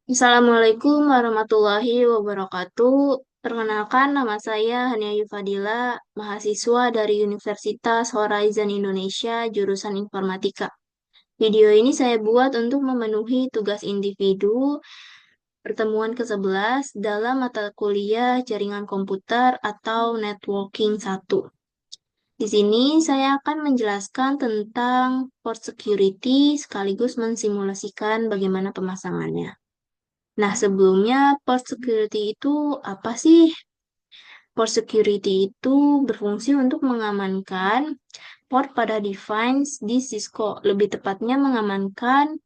Assalamualaikum warahmatullahi wabarakatuh. Perkenalkan, nama saya Hania Yufadila, mahasiswa dari Universitas Horizon Indonesia, jurusan Informatika. Video ini saya buat untuk memenuhi tugas individu pertemuan ke-11 dalam mata kuliah Jaringan Komputer atau Networking 1. Di sini saya akan menjelaskan tentang port security sekaligus mensimulasikan bagaimana pemasangannya. Nah, sebelumnya port security itu apa sih? Port security itu berfungsi untuk mengamankan port pada device di Cisco. Lebih tepatnya mengamankan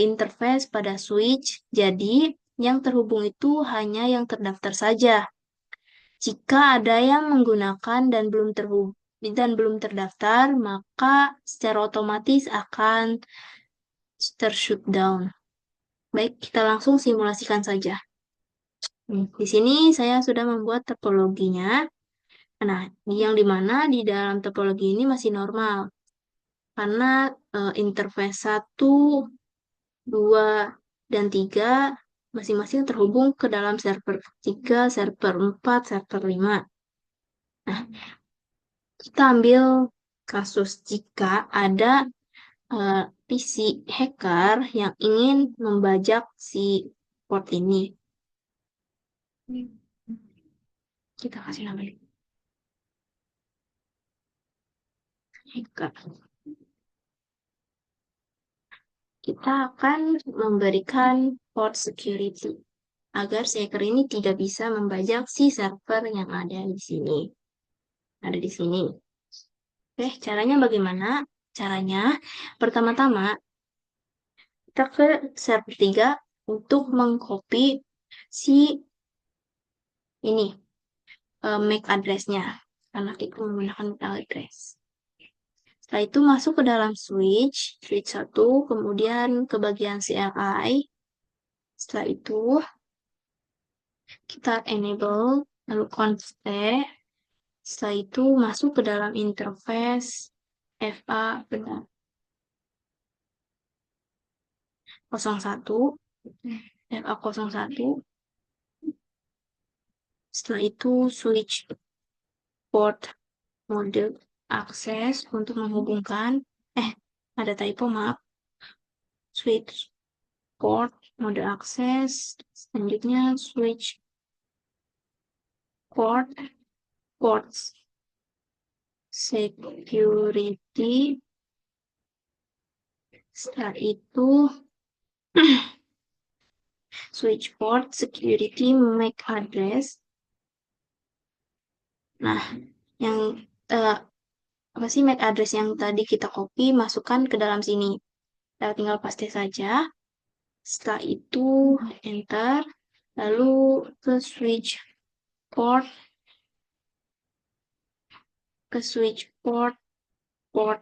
interface pada switch. Jadi, yang terhubung itu hanya yang terdaftar saja. Jika ada yang menggunakan dan belum terdaftar, maka secara otomatis akan tershutdown. Baik, kita langsung simulasikan saja. Di sini saya sudah membuat topologinya. Nah, yang dimana di dalam topologi ini masih normal. Karena interface 1, 2, dan 3 masing-masing terhubung ke dalam server 3, server 4, server 5. Nah, kita ambil kasus jika ada PC hacker yang ingin membajak si port ini. Kita kasih nama hacker. Kita akan memberikan port security agar si hacker ini tidak bisa membajak si server yang ada di sini. Ada di sini. Oke, caranya bagaimana? Caranya, pertama-tama, kita ke server 3 untuk mengcopy si ini, MAC address-nya. Karena kita menggunakan MAC address. Setelah itu masuk ke dalam switch 1, kemudian ke bagian CLI. Setelah itu, kita enable, lalu const. Setelah itu masuk ke dalam interface FA benar 01, FA01. Setelah itu switch port mode akses untuk menghubungkan, ada typo, maaf. Switch port mode akses, selanjutnya switch ports security. Setelah itu switch port security MAC address. Nah, yang apa sih MAC address yang tadi kita copy, masukkan ke dalam sini. Kita tinggal paste saja. Setelah itu enter, lalu ke port, port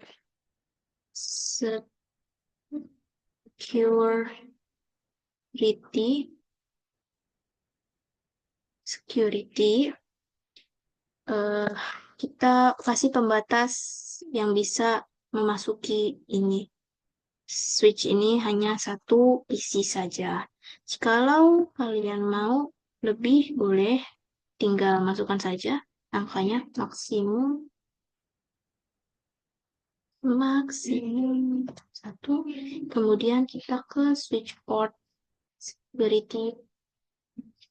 security, eh, kita kasih pembatas yang bisa memasuki ini. Switch ini hanya satu PC saja. Jikalau kalian mau lebih, boleh tinggal masukkan saja angkanya maksimum satu. Kemudian kita ke switch port security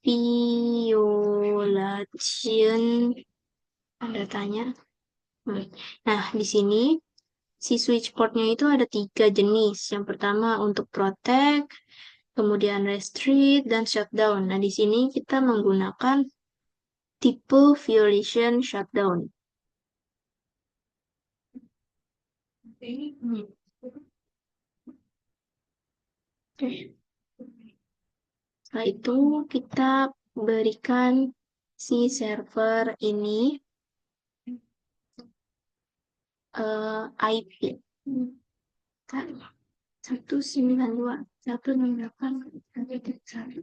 violation, ada tanya. Nah, di sini si switch portnya itu ada 3 jenis. Yang pertama untuk protect, kemudian restrict, dan shutdown. Nah, di sini kita menggunakan tipe violation shutdown. Oke. Setelah itu kita berikan si server ini IP 192.168.1.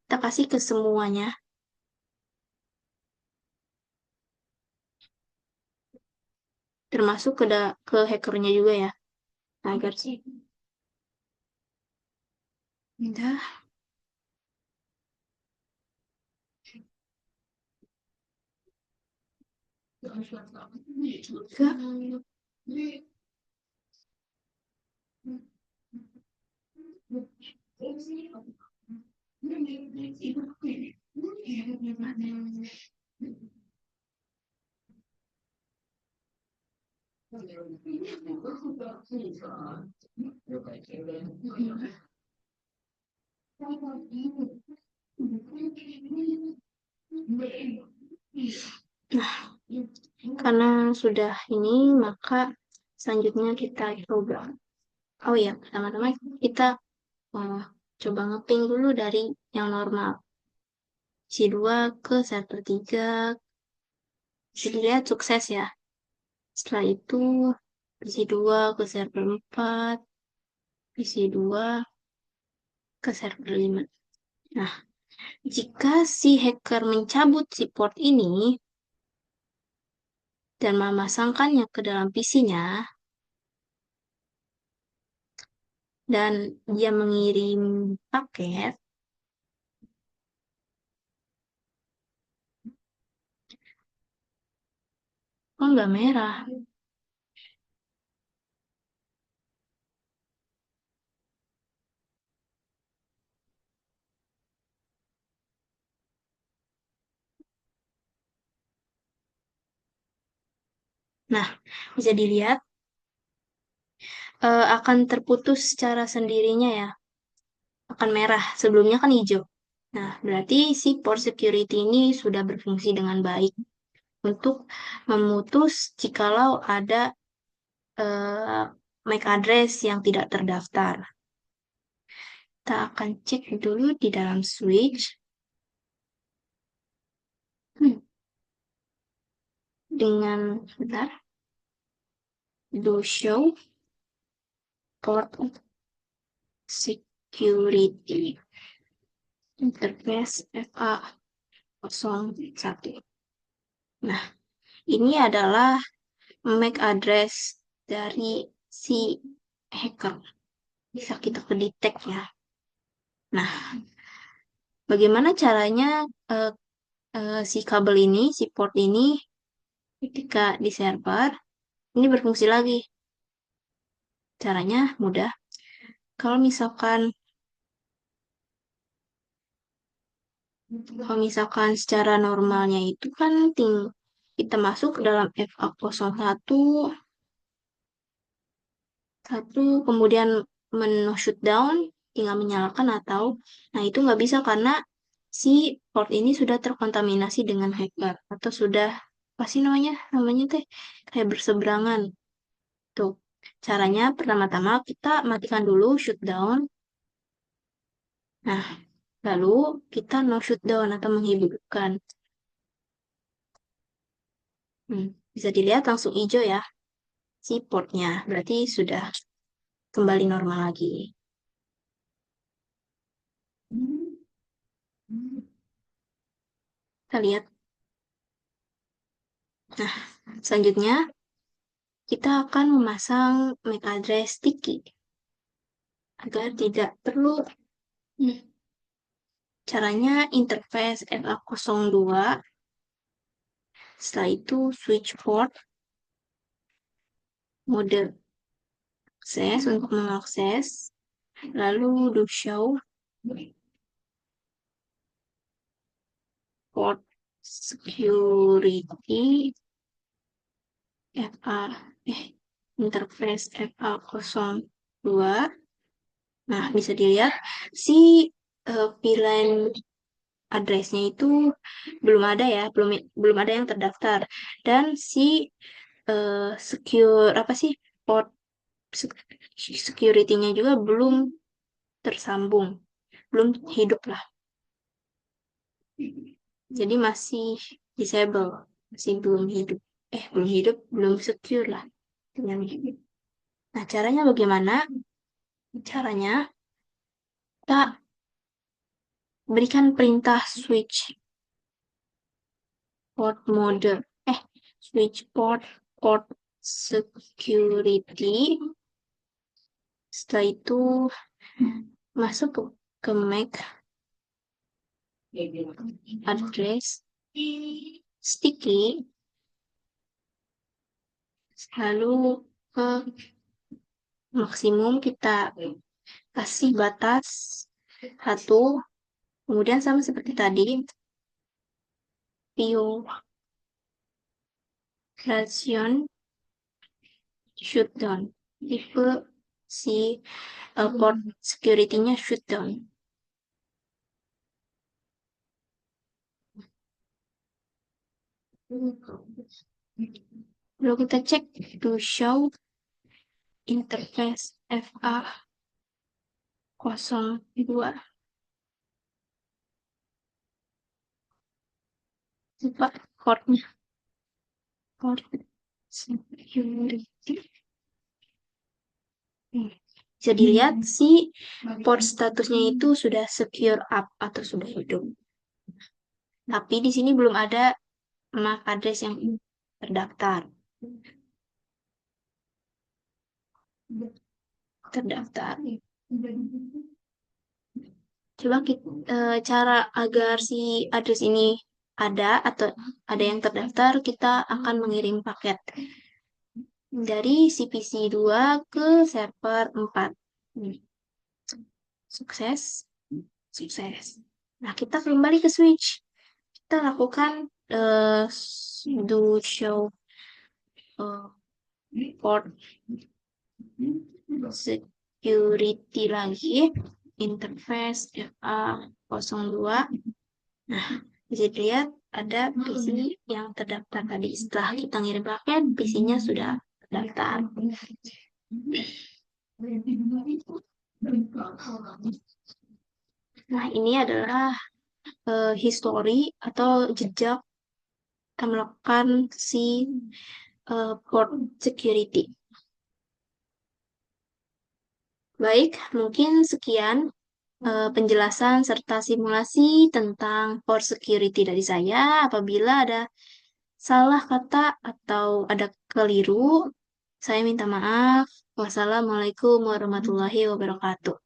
Kita kasih ke semuanya, termasuk ke hackernya juga ya, agar sih. Udah. Tiga. Nah, karena sudah ini, maka selanjutnya kita coba. Oh ya, pertama-tama kita uh, coba ngeping dulu dari yang normal. Isi 2 ke server 3. Bisa dilihat sukses ya. Setelah itu, isi 2 ke server 4. Isi 2 ke server 5. Nah, jika si hacker mencabut si port ini dan memasangkannya ke dalam PC-nya, dan dia mengirim paket, oh nggak merah. Nah, bisa dilihat akan terputus secara sendirinya ya, akan merah. Sebelumnya kan hijau. Nah, berarti si port security ini sudah berfungsi dengan baik untuk memutus jikalau ada eh, MAC address yang tidak terdaftar. Kita akan cek dulu di dalam switch. Dengan bentar, do show port security interface FA01. Nah, ini adalah MAC address dari si hacker. Bisa kita kedetek ya. Nah, bagaimana caranya eh, si kabel ini, si port ini ketika di server ini berfungsi lagi. Caranya mudah. Kalau misalkan secara normalnya itu kan kita masuk ke dalam FA01 kemudian menu shutdown tinggal menyalakan atau nah itu nggak bisa karena si port ini sudah terkontaminasi dengan hacker atau sudah apa sih namanya teh kayak berseberangan tuh. Caranya pertama-tama kita matikan dulu shutdown. Nah, lalu kita no shutdown atau menghidupkan. Bisa dilihat langsung hijau ya si portnya. Berarti sudah kembali normal lagi. Kita lihat. Nah, selanjutnya kita akan memasang MAC address sticky agar tidak perlu. Hmm, Caranya interface FA02. Setelah itu switch port mode akses untuk mengakses. Lalu do show port security FA interface FA02. Nah, bisa dilihat si pilihan addressnya itu belum ada ya, belum belum ada yang terdaftar. Dan si secure apa sih port security-nya juga belum tersambung, belum hidup lah. Jadi masih disable, masih belum hidup. Belum hidup, belum secure lah dengan hidup. Nah, caranya bagaimana? Caranya kita berikan perintah switch port mode, switch port security. Setelah itu masuk ke MAC address sticky, lalu ke maksimum kita kasih batas 1, kemudian sama seperti tadi, violation shutdown, tipe si port security-nya shutdown. Lalu kita cek to show interface FA02. Lupa portnya. Port security. Bisa dilihat si port statusnya itu sudah secure up atau sudah hidup. Tapi di sini belum ada MAC address yang terdaftar. Coba cara agar si address ini ada atau ada yang terdaftar, kita akan mengirim paket dari CPC 2 ke server 4. Sukses. Nah, kita kembali ke switch. Kita lakukan do show port security lagi, interface FA02. Nah, bisa dilihat ada PC yang terdaftar tadi. Setelah kita ngirim paket, PC-nya sudah terdaftar. Nah, ini adalah history atau jejak kita melakukan si port security. Baik, mungkin sekian penjelasan serta simulasi tentang port security dari saya. Apabila ada salah kata atau ada keliru, saya minta maaf. Wassalamualaikum warahmatullahi wabarakatuh.